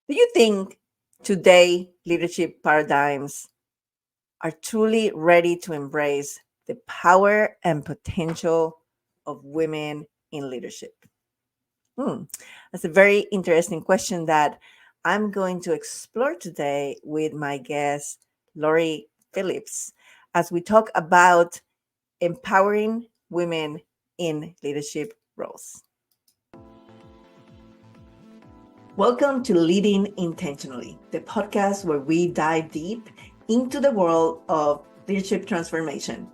Do you think today leadership paradigms are truly ready to embrace the power and potential of women in leadership? Hmm. That's a very interesting question that I'm going to explore today with my guest, Loree Phillips, as we talk about empowering women in leadership roles. Welcome to Leading Intentionally, the podcast where we dive deep into the world of leadership transformation.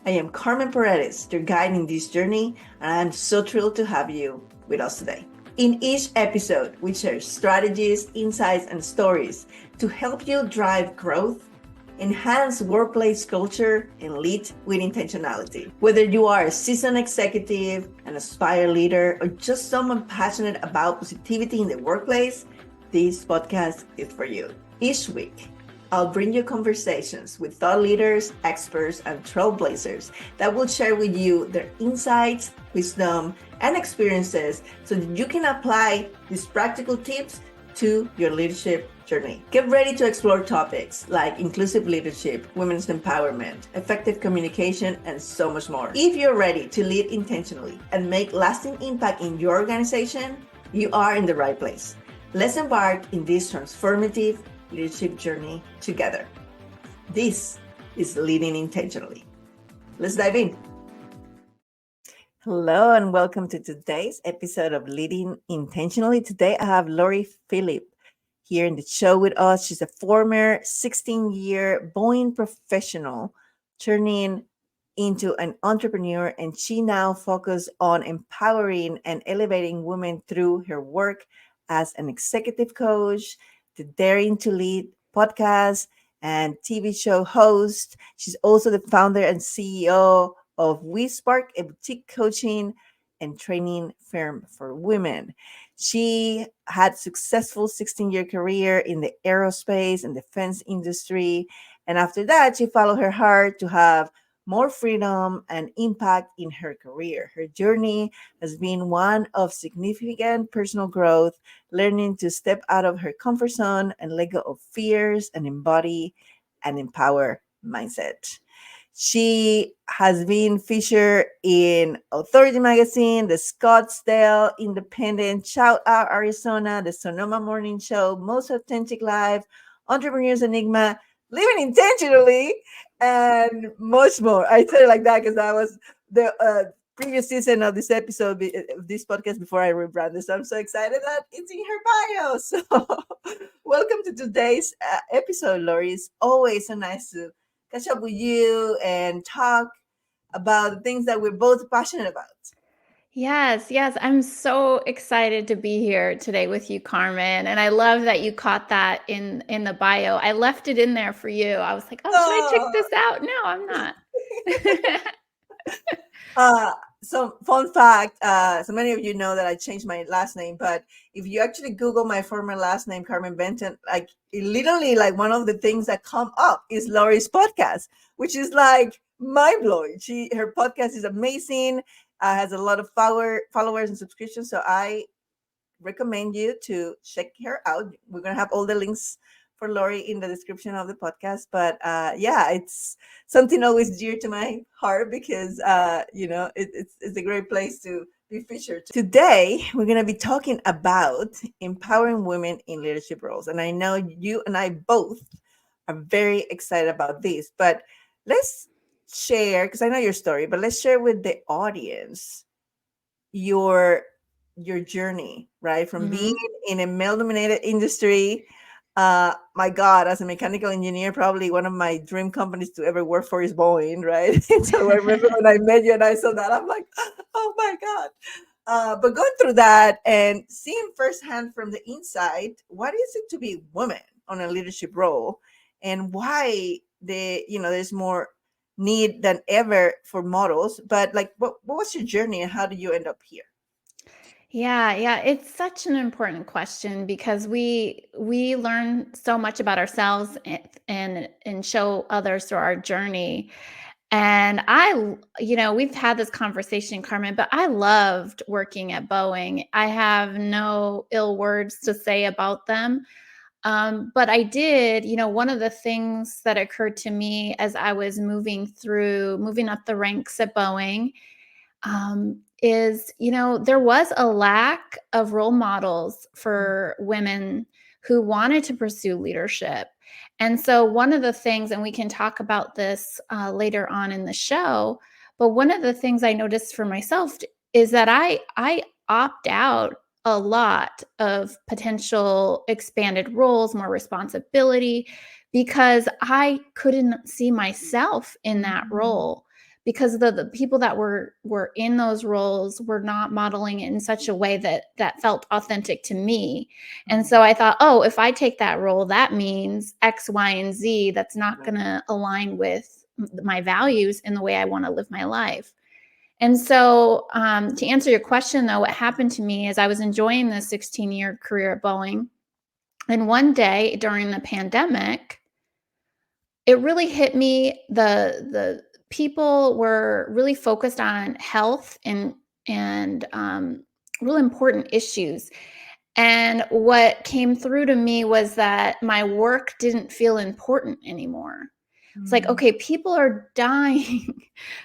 I am Carmen Paredes, your guide in this journey, and I'm so thrilled to have you with us today. In each episode, we share strategies, insights, and stories to help you drive growth, enhance workplace culture, and lead with intentionality. Whether you are a seasoned executive, an aspired leader, or just someone passionate about positivity in the workplace, this podcast is for you. Each week, I'll bring you conversations with thought leaders, experts, and trailblazers that will share with you their insights, wisdom, and experiences so that you can apply these practical tips to your leadership journey. Get ready to explore topics like inclusive leadership, women's empowerment, effective communication, and so much more. If you're ready to lead intentionally and make lasting impact in your organization, you are in the right place. Let's embark in this transformative leadership journey together. This is Leading Intentionally. Let's dive in. Hello, and welcome to today's episode of Leading Intentionally. Today, I have Loree Phillip here in the show with us. She's a former 16-year Boeing professional turning into an entrepreneur, and she now focuses on empowering and elevating women through her work as an executive coach, the Daring to Lead podcast, and TV show host. She's also the founder and CEO of We Spark, a boutique coaching and training firm for women. She had successful 16-year career in the aerospace and defense industry. And after that, she followed her heart to have more freedom and impact in her career. Her journey has been one of significant personal growth, learning to step out of her comfort zone and let go of fears and embody an empower mindset. She has been featured in Authority Magazine, the Scottsdale Independent, Shout Out Arizona, the Sonoma Morning Show, Most Authentic Life, Entrepreneurs Enigma, Living Intentionally, and much more. I tell it like that because that was the previous season of this episode, of this podcast before I rebranded. So I'm so excited that it's in her bio. So welcome to today's episode, Loree. It's always so nice to catch up with you and talk about the things that we're both passionate about. Yes, yes. I'm so excited to be here today with you, Carmen. And I love that you caught that in the bio. I left it in there for you. I was like, oh, should I check Oh. this out? No, I'm not. Uh, so fun fact, so many of you know that I changed my last name, but if you actually Google my former last name, Carmen Benton, like literally like one of the things that come up is Loree's podcast, which is like mind blowing. Her podcast is amazing, has a lot of followers and subscriptions. So I recommend you to check her out. We're gonna have all the links for Loree in the description of the podcast. But yeah, it's something always dear to my heart because it's a great place to be featured. Today, we're gonna be talking about empowering women in leadership roles, and I know you and I both are very excited about this. But let's share, because I know your story, but let's share with the audience your your journey, right? From being Mhm. in a male dominated industry. My God, as a mechanical engineer, probably one of my dream companies to ever work for is Boeing, right? So I remember when I met you and I saw that, I'm like, oh my God. But going through that and seeing firsthand from the inside, what is it to be woman on a leadership role, and why there's more need than ever for models. But like, what was your journey and how did you end up here? Yeah, yeah, it's such an important question because we learn so much about ourselves and show others through our journey. And we've had this conversation, Carmen, but I loved working at Boeing. I have no ill words to say about them. But I did, one of the things that occurred to me as I was moving up the ranks at Boeing, is, there was a lack of role models for women who wanted to pursue leadership. And so one of the things, and we can talk about this later on in the show, but one of the things I noticed for myself is that I opt out a lot of potential expanded roles, more responsibility, because I couldn't see myself in that role, because the people that were in those roles were not modeling it in such a way that felt authentic to me. And so I thought, oh, if I take that role, that means X, Y, and Z that's not going to align with my values in the way I want to live my life. And so to answer your question, though, what happened to me is I was enjoying this 16-year career at Boeing. And one day during the pandemic, it really hit me. The people were really focused on health and really important issues. And what came through to me was that my work didn't feel important anymore. It's like, okay, people are dying.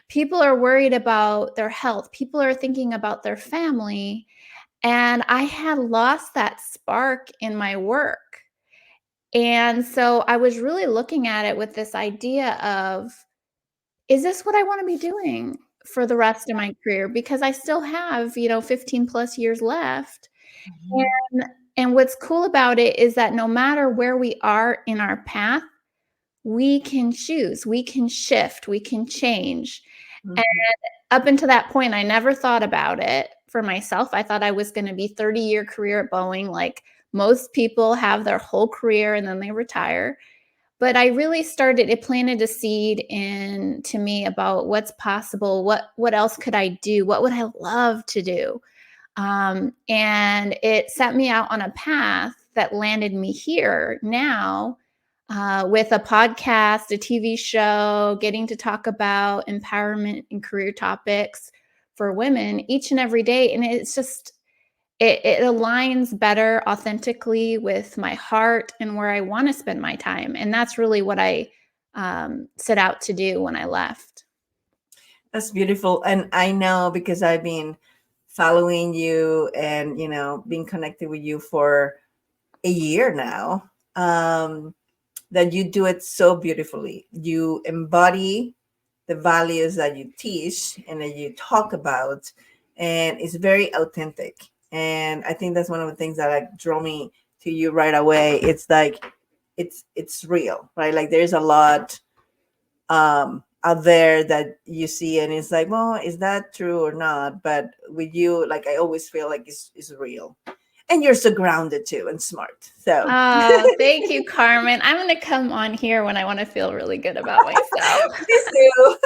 People are worried about their health. People are thinking about their family. And I had lost that spark in my work. And so I was really looking at it with this idea of, is this what I want to be doing for the rest of my career? Because I still have, 15 plus years left. And, and what's cool about it is that no matter where we are in our path, we can choose, we can shift, we can change. And up until that point, I never thought about it for myself. I thought I was going to be 30-year career at Boeing. Like most people have their whole career and then they retire. But I really it planted a seed to me about what's possible. What else could I do? What would I love to do? And it set me out on a path that landed me here now, with a podcast, a TV show, getting to talk about empowerment and career topics for women each and every day. And it's just, it aligns better authentically with my heart and where I want to spend my time. And that's really what I set out to do when I left. That's beautiful. And I know because I've been following you and, being connected with you for a year now, that you do it so beautifully. You embody the values that you teach and that you talk about, and it's very authentic. And I think that's one of the things that like drew me to you right away. It's like it's real, right? Like there's a lot out there that you see and it's like, well, is that true or not? But with you, like I always feel like it's real. And you're so grounded too and smart. So Oh, thank you, Carmen. I'm going to come on here when I want to feel really good about myself. please do.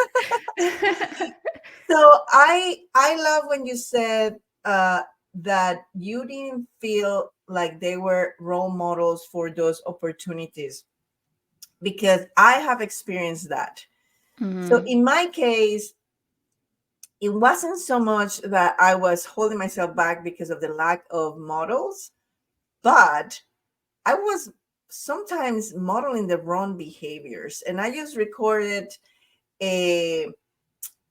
So I love when you said that you didn't feel like they were role models for those opportunities, because I have experienced that. So Mhm. in my case, it wasn't so much that I was holding myself back because of the lack of models, but I was sometimes modeling the wrong behaviors. And I just recorded a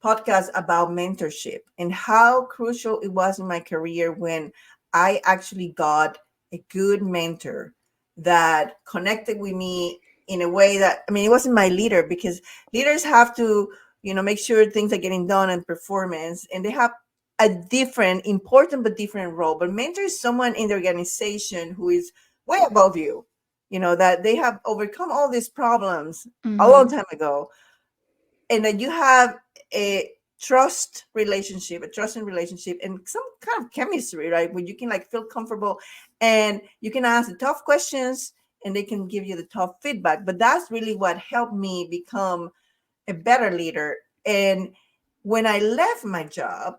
podcast about mentorship and how crucial it was in my career when I actually got a good mentor that connected with me in a way that, I mean, it wasn't my leader, because leaders have to, make sure things are getting done and performance, and they have a different, important but different role. But mentor is someone in the organization who is way above you, that they have overcome all these problems a long Mhm. time ago, and that you have a trusting relationship and some kind of chemistry, right? Where you can like feel comfortable and you can ask the tough questions and they can give you the tough feedback. But that's really what helped me become a better leader. And when I left my job,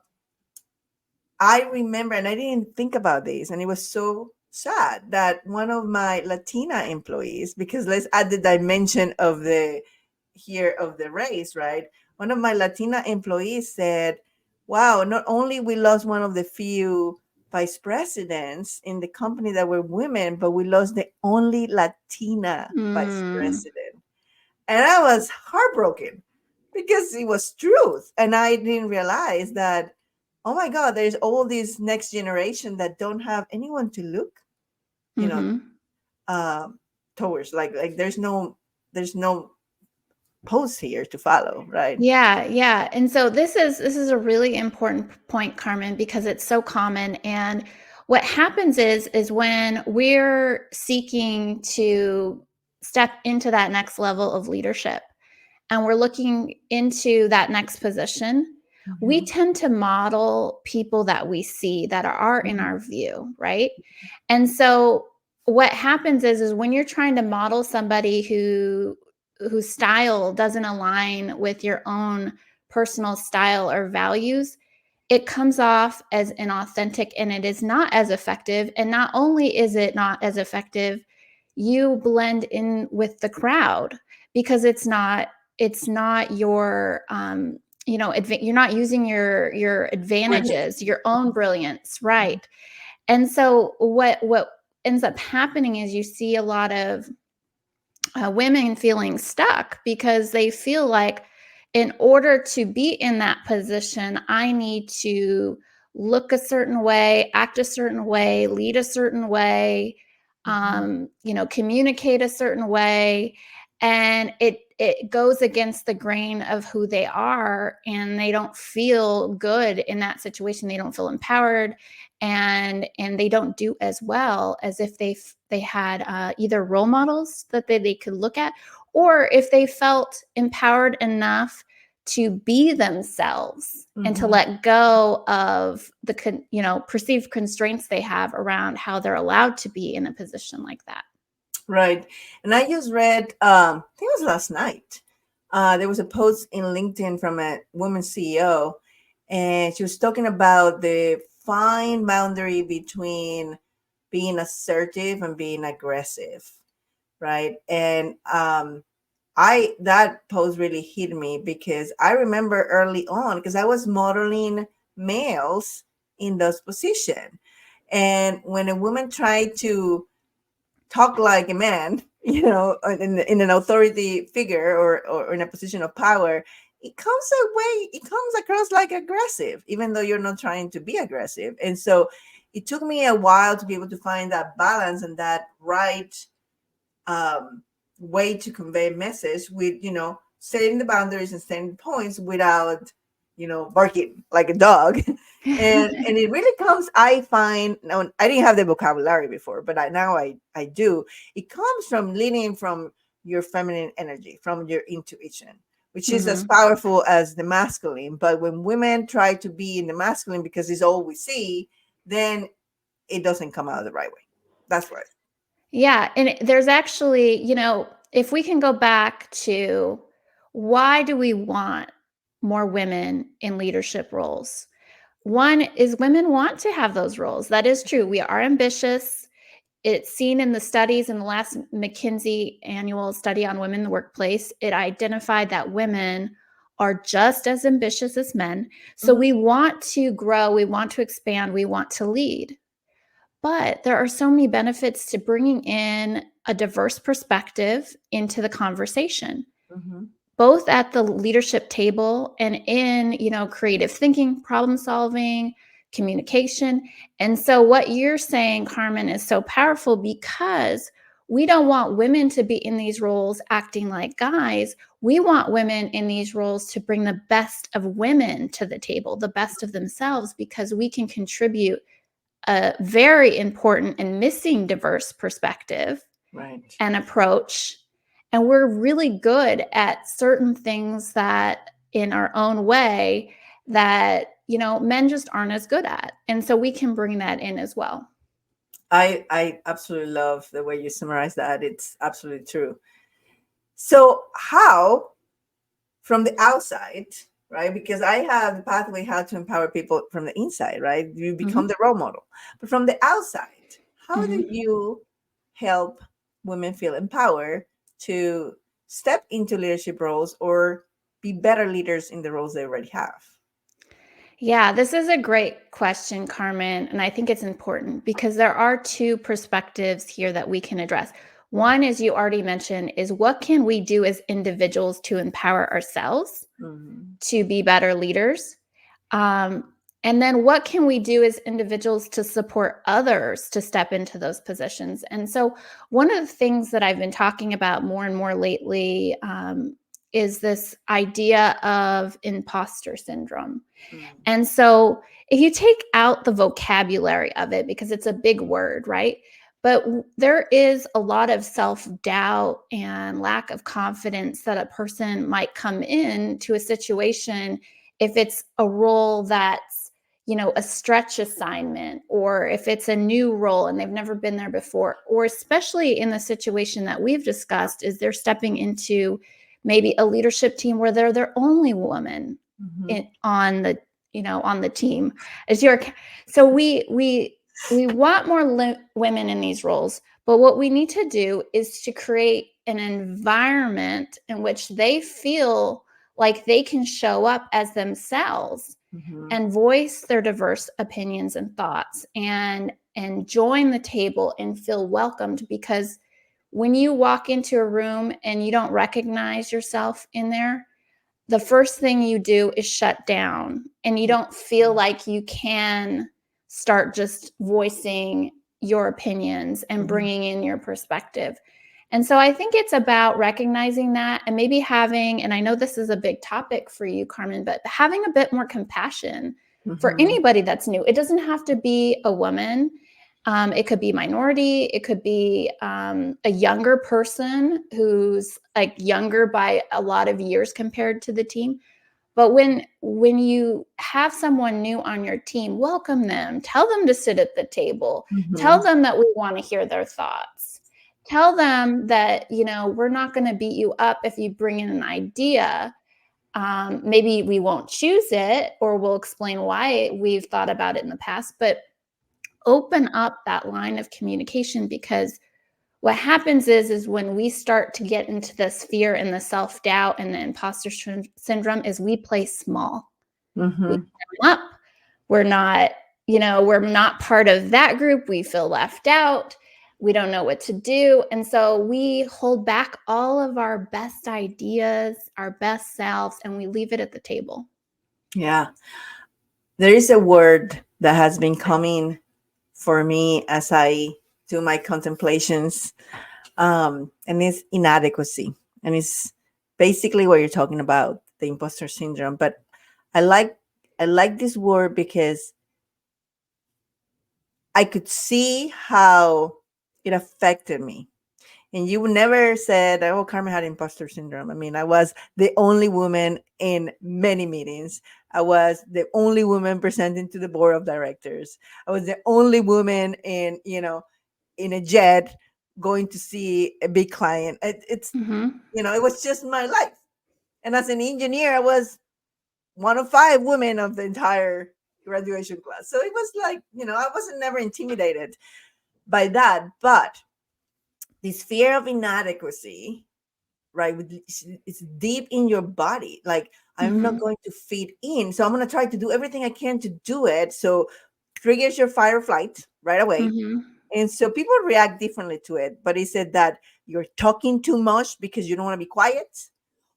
I remember, and I didn't think about this, and it was so sad that one of my Latina employees, because let's add the dimension of the race, right? one of my Latina employees said, wow, not only we lost one of the few vice presidents in the company that were women, but we lost the only Latina vice Mm, president. And I was heartbroken because it was truth. And I didn't realize that, oh my God, there's all this next generation that don't have anyone to look, you know, mm-hmm. um, towards. Like there's no post here to follow, right? Yeah, yeah. And so this is a really important point, Carmen, because it's so common. And what happens is when we're seeking to step into that next level of leadership and we're looking into that next position, we Mhm. tend to model people that we see that are in Mhm. our view, right? And so what happens is when you're trying to model somebody whose style doesn't align with your own personal style or values, it comes off as inauthentic and it is not as effective. And not only is it not as effective, you blend in with the crowd because it's not your you're not using your Brilliant. advantages, your own brilliance, right? And so what ends up happening is you see a lot of women feeling stuck because they feel like in order to be in that position, I need to look a certain way, act a certain way, lead a certain way, Mhm. communicate a certain way. And it goes against the grain of who they are, and they don't feel good in that situation. They don't feel empowered, and they don't do as well as if they had either role models that they could look at, or if they felt empowered enough to be themselves and to Mhm. let go of the perceived constraints they have around how they're allowed to be in a position like that. Right. And I just read, I think it was last night. There was a post in LinkedIn from a woman CEO, and she was talking about the fine boundary between being assertive and being aggressive, right? And I that post really hit me because I remember early on because I was modeling males in those positions, and when a woman tried to talk like a man, in an authority figure or in a position of power, it comes across like aggressive, even though you're not trying to be aggressive. And so it took me a while to be able to find that balance and that right um, way to convey message with, setting the boundaries and setting the points without, barking like a dog. And it really comes, I find, now I didn't have the vocabulary before, but now I do. It comes from leaning from your feminine energy, from your intuition, which is as Hmm. powerful as the masculine. But when women try to be in the masculine because it's all we see, then it doesn't come out the right way. That's right. Yeah, and there's actually, if we can go back to why do we want more women in leadership roles? One is women want to have those roles. That is true. We are ambitious. It's seen in the studies in the last McKinsey annual study on women in the workplace. It identified that women are just as ambitious as men. So Mhm. we want to grow, we want to expand, we want to lead. But there are so many benefits to bringing in a diverse perspective into the conversation, Mhm. both at the leadership table and in, creative thinking, problem solving, communication. And so what you're saying, Carmen, is so powerful because we don't want women to be in these roles acting like guys. We want women in these roles to bring the best of women to the table, the best of themselves, because we can contribute a very important and missing diverse perspective Right. and approach. And we're really good at certain things that in our own way that, men just aren't as good at. And so we can bring that in as well. I absolutely love the way you summarize that. It's absolutely true. So how from the outside, right? Because I have the pathway how to empower people from the inside, right? You become Mm-hmm. the role model. But from the outside, how do Mm-hmm. you help women feel empowered to step into leadership roles or be better leaders in the roles they already have? Yeah, this is a great question, Carmen. And I think it's important because there are two perspectives here that we can address. One, as you already mentioned, is what can we do as individuals to empower ourselves Mm-hmm. to be better leaders? Um, and then what can we do as individuals to support others to step into those positions? And so, one of the things that I've been talking about more and more lately is this idea of imposter syndrome. Mm-hmm. And so if you take out the vocabulary of it, because it's a big word, right? But there is a lot of self doubt and lack of confidence that a person might come in to a situation if it's a role that's, a stretch assignment, or if it's a new role and they've never been there before, or especially in the situation that we've discussed, is they're stepping into maybe a leadership team where they're their only woman Mm-hmm. on the on the team as your. So we want more women in these roles, but what we need to do is to create an environment in which they feel like they can show up as themselves Mm-hmm. and voice their diverse opinions and thoughts, and join the table and feel welcomed. Because when you walk into a room and you don't recognize yourself in there, the first thing you do is shut down, and you don't feel like you can start just voicing your opinions and Mm-hmm. bringing in your perspective. And so I think it's about recognizing that, and maybe having, and I know this is a big topic for you, Carmen, but having a bit more compassion for Mm-hmm. anybody that's new. It doesn't have to be a woman. It could be minority. It could be a younger person who's like younger by a lot of years compared to the team. But when you have someone new on your team, welcome them. Tell them to sit at the table. Tell Mm-hmm. them that we want to hear their thoughts. Tell them that we're not going to beat you up if you bring in an idea. Maybe we won't choose it, or we'll explain why we've thought about it in the past. But open up that line of communication, because what happens is when we start to get into this fear and the self-doubt and the imposter syndrome, is we play small. We Mm-hmm. come up, we're not, we're not part of that group, we feel left out, we don't know what to do, and so we hold back all of our best ideas, our best selves, and we leave it at the table. Yeah. There is a word that has been coming for me as I do my contemplations, and it's inadequacy. And it's basically what you're talking about, the imposter syndrome. But I like I like this word because I could see how it affected me. And you never said, oh, Carmen had imposter syndrome. I mean, I was the only woman in many meetings. I was the only woman presenting to the board of directors. I was the only woman in a jet going to see a big client. Mm-hmm. It was just my life. And as an engineer, I was one of five women of the entire graduation class. So it was like, I wasn't never intimidated by that. But this fear of inadequacy, right, it's deep in your body. Like, I'm not Mm-hmm. going to fit in, so I'm going to try to do everything I can to do it. So triggers your fight or flight right away. Mm-hmm. And so people react differently to it. But he said that you're talking too much because you don't want to be quiet,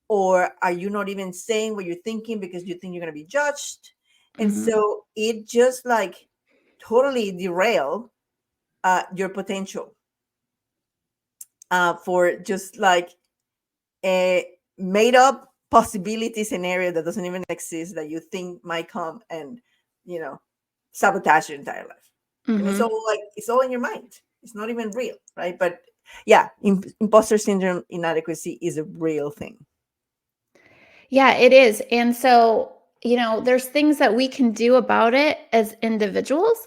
or are you not even saying what you're thinking because you think you're going to be judged? And Mm-hmm. so it just like totally derail your potential for just like a made up possibility scenario that doesn't even exist, that you think might come and you know sabotage your entire life. And it's Mm-hmm. all like it's all in your mind. It's not even real, right? But yeah, imposter syndrome, inadequacy is a real thing. Yeah, it is. And so, there's things that we can do about it as individuals.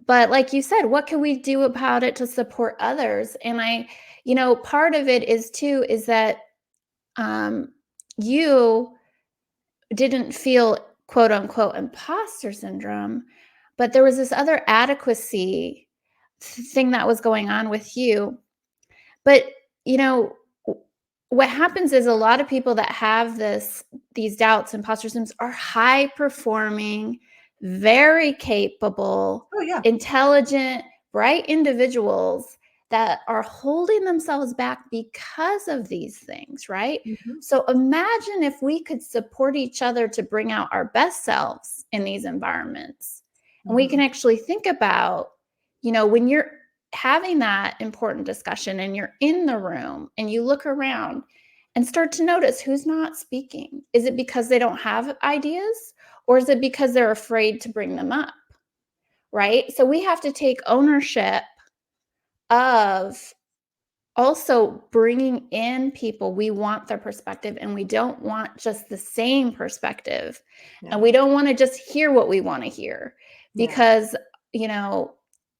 But like you said, what can we do about it to support others? And part of it is too, is that um, you didn't feel quote unquote imposter syndrome, but there was this other adequacy thing that was going on with you. But, you know, what happens is a lot of people that have these doubts, imposter syndromes, are high performing, very capable, Oh yeah. intelligent, bright individuals that are holding themselves back because of these things, right? Mhm. So imagine if we could support each other to bring out our best selves in these environments. And we can Mhm. actually think about, when you're having that important discussion and you're in the room and you look around and start to notice who's not speaking. Is it because they don't have ideas, or is it because they're afraid to bring them up? Right? So we have to take ownership of also bringing in people. We want their perspective, and we don't want just the same perspective, Yeah. and we don't want to just hear what we want to hear, Yeah. because you know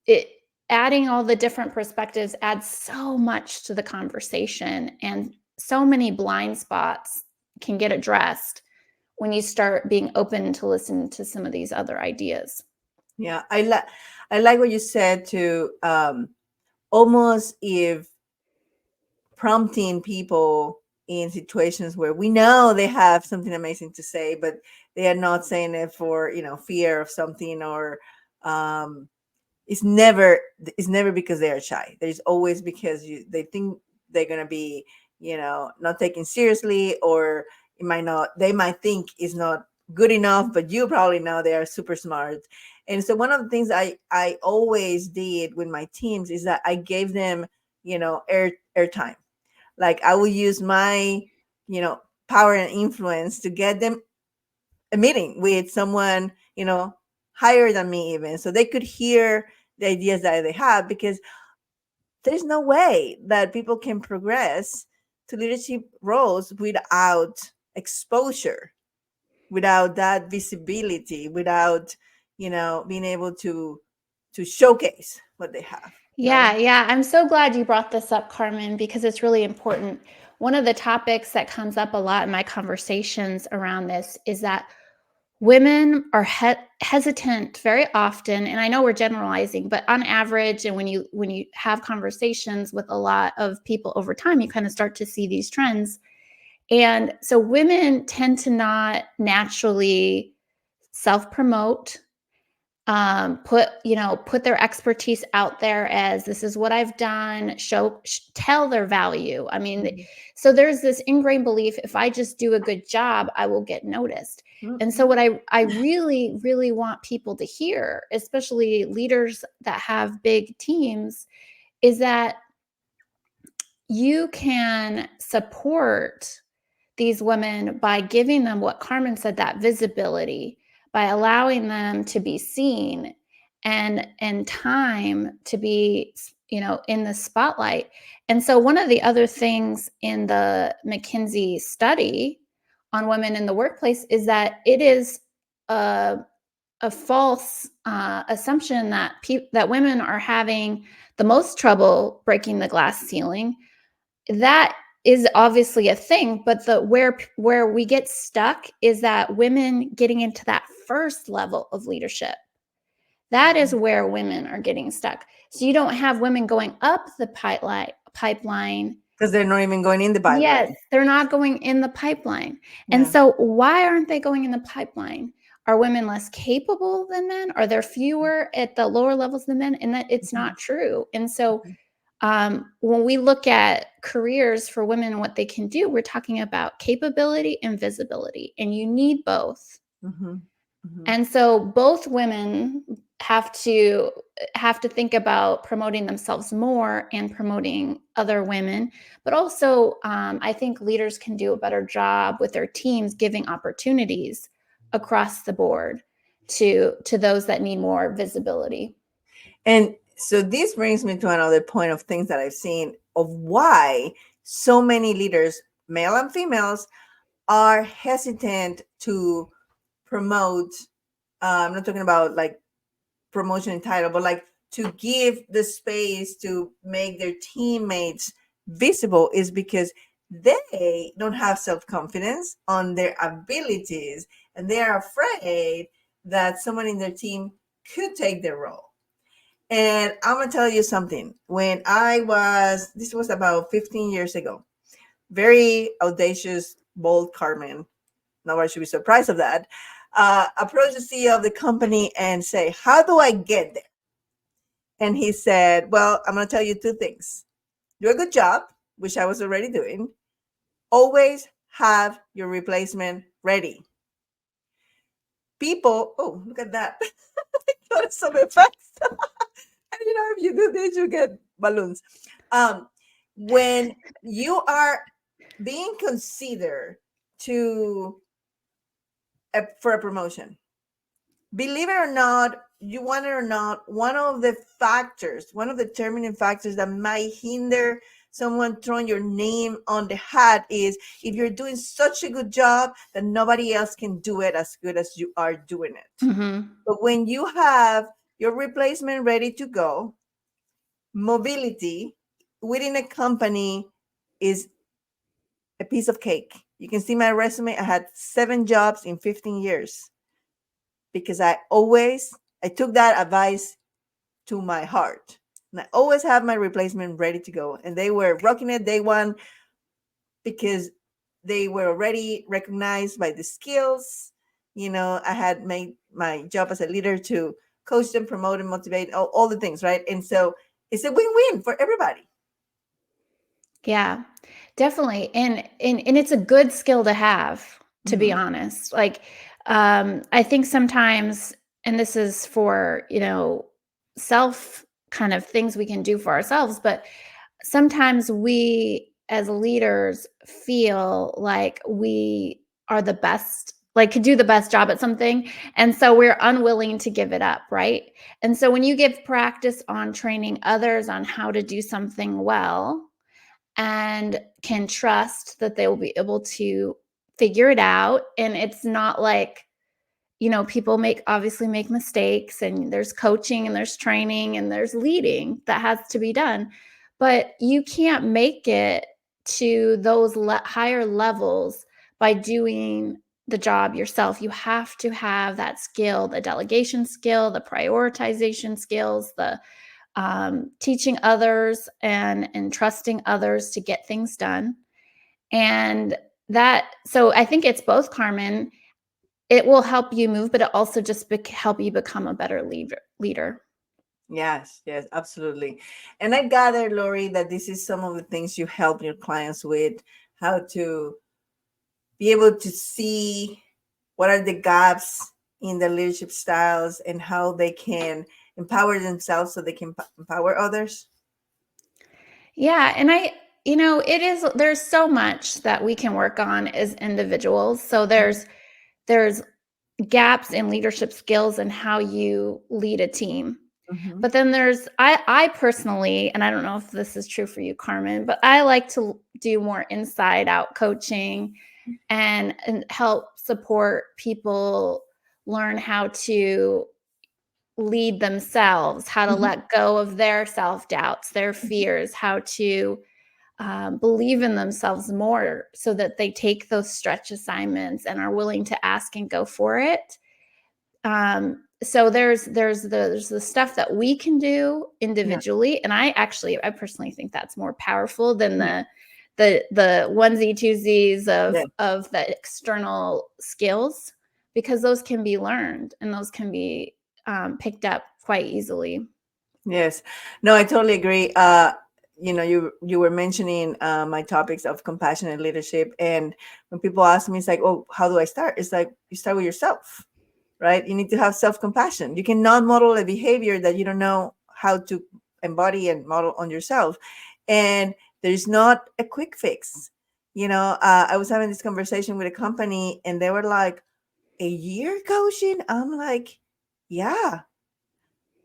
it adding all the different perspectives adds so much to the conversation, and so many blind spots can get addressed when you start being open to listen to some of these other ideas. Yeah. I like what you said to almost if prompting people in situations where we know they have something amazing to say, but they are not saying it for, fear of something, or um it's never it's never because they are shy. There's always because they think they're gonna be, not taken seriously, or they might think it's not good enough, but you probably know they are super smart. And so one of the things I always did with my teams is that I gave them, airtime. Like I will use my, you know, power and influence to get them a meeting with someone, higher than me, even so they could hear the ideas that they have, because there's no way that people can progress to leadership roles without exposure, without that visibility, without, being able to showcase what they have, right? Yeah, I'm so glad you brought this up, Carmen, because it's really important. One of the topics that comes up a lot in my conversations around this is that women are hesitant very often, and I know we're generalizing, but on average, and when you have conversations with a lot of people over time, you kind of start to see these trends. And so women tend to not naturally self promote, put their expertise out there as this is what I've done, tell their value. I mean, Mhm. so there's this ingrained belief, if I just do a good job, I will get noticed. And so Mhm. what I really really want people to hear, especially leaders that have big teams, is that you can support these women by giving them what Carmen said, that visibility, by allowing them to be seen, and time to be, in the spotlight. And so one of the other things in the McKinsey study on women in the workplace is that it is a, a false assumption that that women are having the most trouble breaking the glass ceiling. That is obviously a thing, but the where we get stuck is that women getting into that first level of leadership. That is where women are getting stuck. So you don't have women going up the pipeline. Because they're not even going in the Yes, pipeline. they're not going in the pipeline. And Yeah. so why aren't they going in the pipeline? Are women less capable than men? Are there fewer at the lower levels than men? And that it's Mhm. not true. And so Mhm. when we look at careers for women and what they can do, we're talking about capability and visibility, and you need both. Mhm. Mhm. And so both women have to have to think about promoting themselves more and promoting other women, but also I think leaders can do a better job with their teams, giving opportunities across the board to those that need more visibility. And so this brings me to another point of things that I've seen of why so many leaders, male and females, are hesitant to promote. I'm not talking about like promotion and title, but like to give the space to make their teammates visible, is because they don't have self-confidence on their abilities, and they are afraid that someone in their team could take their role. And I'm gonna tell you something. When this was about 15 years ago, very audacious, bold Carmen, nobody should be surprised of that, approach the CEO of the company and say, how do I get there? And he said, well, I'm going to tell you two things. Do a good job, which I was already doing. Always have your replacement ready. People, oh, look at that. Got some effects. And if you do this, you get balloons. Um, when you are being considered to for a promotion, believe it or not, you want it or not, one of the factors, one of the determining factors that might hinder someone throwing your name on the hat is if you're doing such a good job that nobody else can do it as good as you are doing it. Mm-hmm. But when you have your replacement ready to go, mobility within a company is a piece of cake. You can see my resume. I had 7 jobs in 15 years because I took that advice to my heart. And I always have my replacement ready to go. And they were rocking it day one because they were already recognized by the skills. I had made my job as a leader to coach them, promote and motivate, all the things, right? And so it's a win-win for everybody. Yeah, definitely. And it's a good skill to have, to be Mhm. honest. Like, I think sometimes, and this is for, self kind of things we can do for ourselves, but sometimes we as leaders feel like we are the best, like could do the best job at something. And so we're unwilling to give it up, right? And so when you give practice on training others on how to do something well, and can trust that they will be able to figure it out. And it's not like, people obviously make mistakes, and there's coaching and there's training and there's leading that has to be done. But you can't make it to those higher levels by doing the job yourself. You have to have that skill, the delegation skill, the prioritization skills, the teaching others and trusting others to get things done. And so I think it's both, Carmen. It will help you move, but it also just help you become a better leader. Yes, yes, absolutely. And I gather, Loree, that this is some of the things you help your clients with, how to be able to see what are the gaps in the leadership styles and how they can empower themselves so they can empower others. Yeah. And there's so much that we can work on as individuals. So there's gaps in leadership skills and how you lead a team. Mm-hmm. But then I personally, and I don't know if this is true for you, Carmen, but I like to do more inside out coaching and help support people learn how to lead themselves, how to Mm-hmm. let go of their self-doubts, their fears, how to believe in themselves more so that they take those stretch assignments and are willing to ask and go for it. So there's the stuff that we can do Yeah. individually, and I personally think that's more powerful than Yeah. the onesie twosies Yeah. of the external skills, because those can be learned and those can be picked up quite easily. Yes. No, I totally agree. You were mentioning my topics of compassionate leadership, and when people ask me, it's like, oh, how do I start? It's like you start with yourself, right? You need to have self-compassion. You cannot model a behavior that you don't know how to embody and model on yourself. And there's not a quick fix. I was having this conversation with a company and they were like, a year coaching? I'm like, yeah,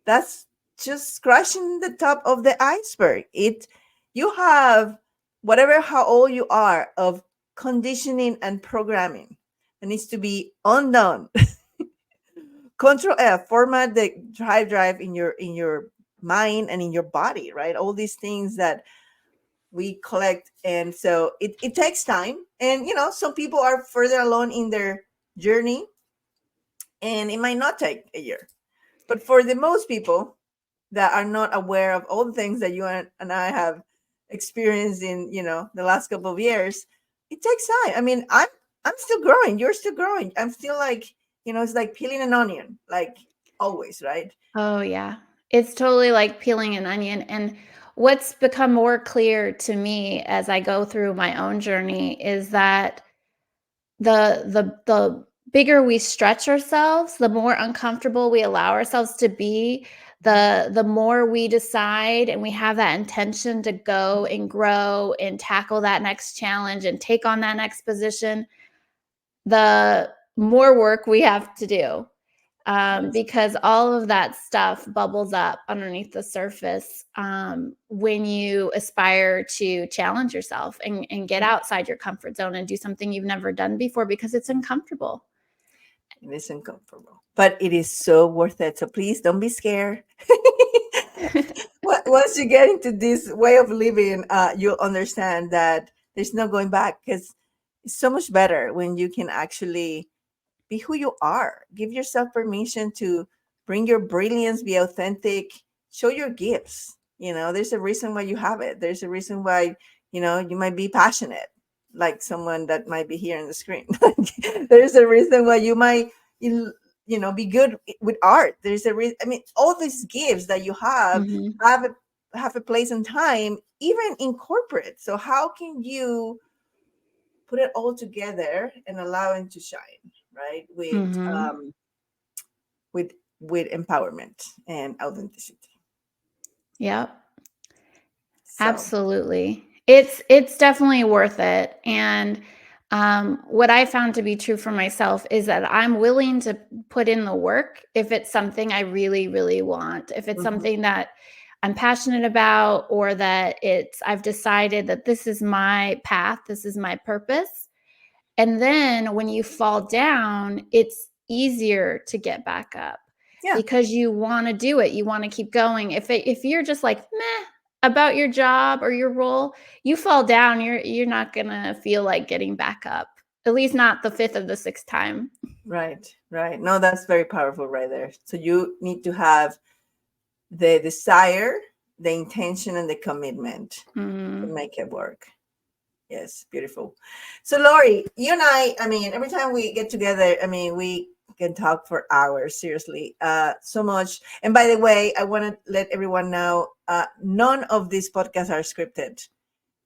that's just scratching the top of the iceberg. You have whatever how old you are of conditioning and programming that needs to be undone. Control F, format the drive in your mind and in your body, right? All these things that we collect. And so it takes time. And some people are further along in their journey and it might not take a year. But for the most people that are not aware of all the things that you and I have experienced in, the last couple of years, it takes time. I mean, I'm still growing. You're still growing. I'm still like, it's like peeling an onion, like always, right? Oh, yeah. It's totally like peeling an onion. And what's become more clear to me as I go through my own journey is that the bigger we stretch ourselves, the more uncomfortable we allow ourselves to be, the more we decide and we have that intention to go and grow and tackle that next challenge and take on that next position, the more work we have to do. Yes. Because all of that stuff bubbles up underneath the surface when you aspire to challenge yourself and get outside your comfort zone and do something you've never done before because it's uncomfortable. It is uncomfortable, but it is so worth it. So please don't be scared. Once you get into this way of living, you'll understand that there's no going back, because it's so much better when you can actually be who you are. Give yourself permission to bring your brilliance, be authentic, show your gifts. There's a reason why you have it. There's a reason why, you might be passionate, like someone that might be here on the screen. There's a reason why you might, be good with art. There's a reason. I mean, all these gifts that you Mhm. have have a place and time, even in corporate. So how can you put it all together and allow it to shine, right? Mhm. With with empowerment and authenticity. Yep. So, Absolutely. It's definitely worth it. And what I found to be true for myself is that I'm willing to put in the work if it's something I really, really want. If it's mhm, something that I'm passionate about, or that I've decided that this is my path, this is my purpose. And then when you fall down, it's easier to get back up yeah, because you want to do it. You want to keep going. If you're just like meh about your job or your role, you fall down, you're not going to feel like getting back up. At least not the fifth or the sixth time. right, right. No, that's very powerful right there. So you need to have the desire, the intention, and the commitment to Mm. make it work. Yes, beautiful. So, Lori, you and I mean, every time we get together, I mean, we can talk for hours, seriously. So much. And by the way, I want to let everyone know, none of these podcasts are scripted.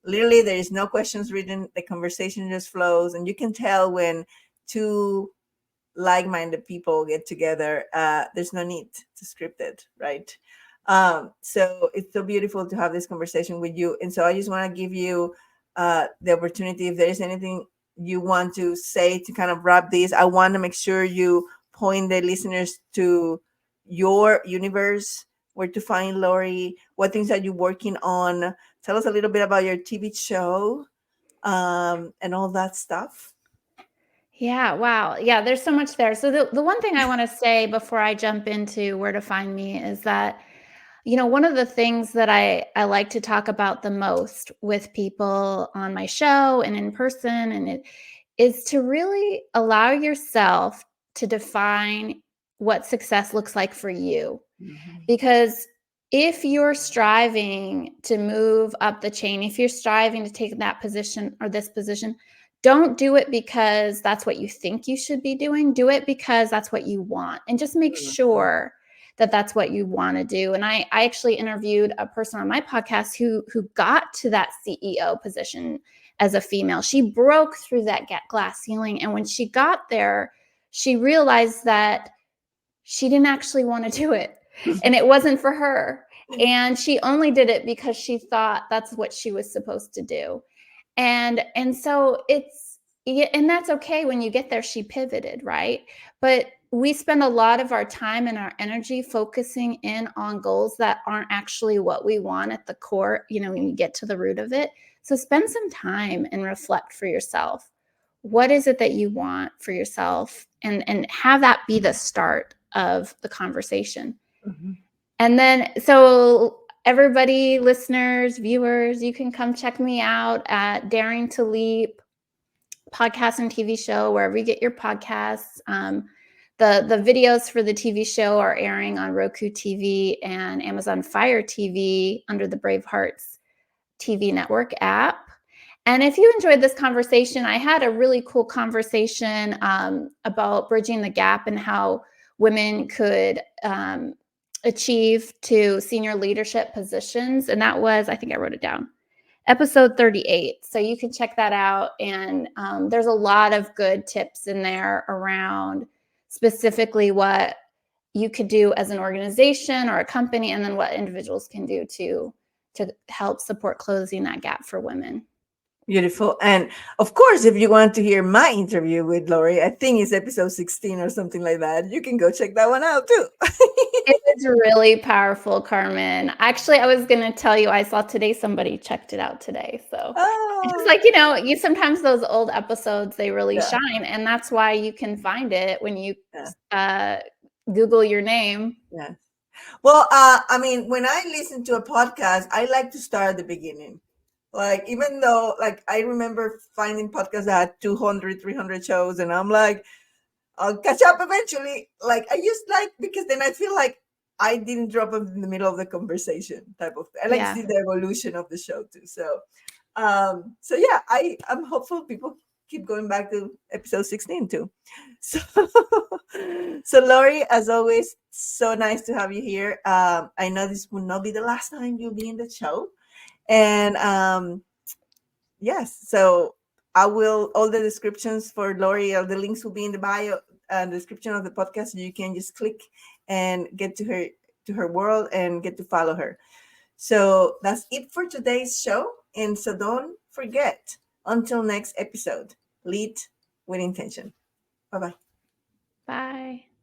Literally, there is no questions written. The conversation just flows. And you can tell when two like-minded people get together, there's no need to script it, right? So it's so beautiful to have this conversation with you. And so I just want to give you the opportunity, if there is anything you want to say to kind of wrap this. I want to make sure you point the listeners to your universe, where to find Lori, what things are you working on. Tell us a little bit about your TV show, and all that stuff. Yeah, wow. Yeah, there's so much there. So the one thing I want to say before I jump into where to find me is that one of the things that I like to talk about the most with people on my show and in person, and it is to really allow yourself to define what success looks like for you. Mhm. Because if you're striving to move up the chain, if you're striving to take that position or this position, don't do it because that's what you think you should be doing. Do it because that's what you want. And just make Mhm. sure that that's what you want to do. And I actually interviewed a person on my podcast who got to that CEO position as a female. She broke through that glass ceiling. And when she got there, she realized that she didn't actually want to do it, and it wasn't for her, and she only did it because she thought that's what she was supposed to do. And so it's yeah, and that's okay. When you get there, she pivoted, right? But we spend a lot of our time and our energy focusing in on goals that aren't actually what we want at the core, when you get to the root of it. So spend some time and reflect for yourself. What is it that you want for yourself, and have that be the start of the conversation. Mhm. And then, so everybody, listeners, viewers, you can come check me out at Daring to Leap podcast and TV show, wherever you get your podcasts. The videos for the TV show are airing on Roku TV and Amazon Fire TV under the Brave Hearts TV network app. And if you enjoyed this conversation, I had a really cool conversation about bridging the gap and how women could achieve to senior leadership positions. And that was, I think I wrote it down, episode 38. So you can check that out. And there's a lot of good tips in there around specifically what you could do as an organization or a company, and then what individuals can do to help support closing that gap for women. Beautiful. And of course, if you want to hear my interview with Loree, I think it's episode 16 or something like that. You can go check that one out too. It was really powerful, Carmen. Actually, I was going to tell you, I saw today somebody checked it out today. So it's just Oh, like, you sometimes those old episodes, they really yeah, shine. And that's why you can find it when you yeah, Google your name. yeah. Well, I mean, when I listen to a podcast, I like to start at the beginning. Like, even though, like, I remember finding podcasts that had 200, 300 shows, and I'm like, I'll catch up eventually. Like, I just like, because then I feel like I didn't drop off in the middle of the conversation type of. I like to Yeah. see the evolution of the show too. So yeah, I'm hopeful people keep going back to episode 16 too. So, so Loree, as always, so nice to have you here. I know this will not be the last time you'll be in the show, and yes, so I will, all the descriptions for Loree, all the links will be in the bio and description of the podcast. So you can just click and get to her world and get to follow her. So that's it for today's show. And so don't forget, until next episode, lead with intention. Bye bye. Bye.